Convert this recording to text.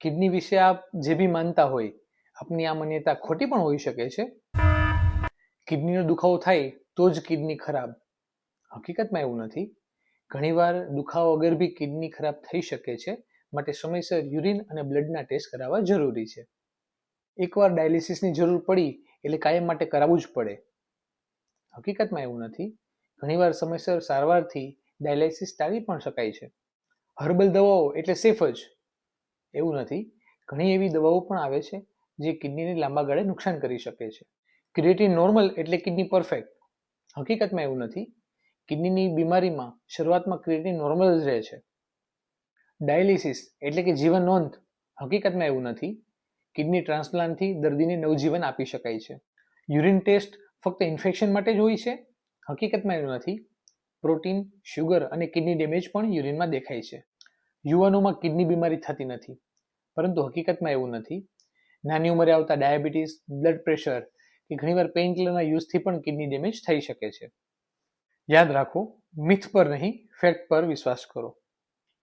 Kidney વિશે આપ જે બી માનતા હોય, આપની આ માન્યતા ખોટી પણ હોઈ શકે છે. કિડનીનો દુખાવો થાય તો જ કિડની ખરાબ, હકીકતમાં એવું નથી. ઘણીવાર દુખાવો વગર બી કિડની ખરાબ થઈ શકે છે, માટે સમયસર યુરિન અને બ્લડના ટેસ્ટ કરાવવા જરૂરી છે. એકવાર ડાયાલિસિસની જરૂર પડી એટલે કાયમ માટે કરાવવું જ પડે, હકીકતમાં એવું નથી. ઘણીવાર સમયસર સારવારથી ડાયાલિસિસ ટાળી પણ શકાય છે. હર્બલ દવાઓ એટલે સેફ જ એવું નથી. ઘણી એવી દવાઓ પણ આવે છે જે કિડનીને લાંબા ગાળે નુકસાન કરી શકે છે. ક્રિએટિન નોર્મલ એટલે કિડની પરફેક્ટ, હકીકતમાં એવું નથી. કિડનીની બીમારીમાં શરૂઆતમાં ક્રિએટિન નોર્મલ જ રહે છે. ડાયાલિસિસ એટલે કે જીવન નોંધ, હકીકતમાં એવું નથી. કિડની ટ્રાન્સપ્લાન્ટથી દર્દીને નવજીવન આપી શકાય છે. યુરિન ટેસ્ટ ફક્ત ઇન્ફેક્શન માટે જ હોય છે, હકીકતમાં એવું નથી. પ્રોટીન, શુગર અને કિડની ડેમેજ પણ યુરિનમાં દેખાય છે. યુવાનોમાં કિડની બીમારી થતી નથી, પરંતુ હકીકતમાં એવું નથી. નાની ઉંમરે આવતા ડાયાબિટીસ, બ્લડ પ્રેશર કે ઘણીવાર પેઇનકિલરના યુઝથી પણ કિડની ડેમેજ થઈ શકે છે. યાદ રાખો, મિથ પર નહીં, ફેક્ટ પર વિશ્વાસ કરો.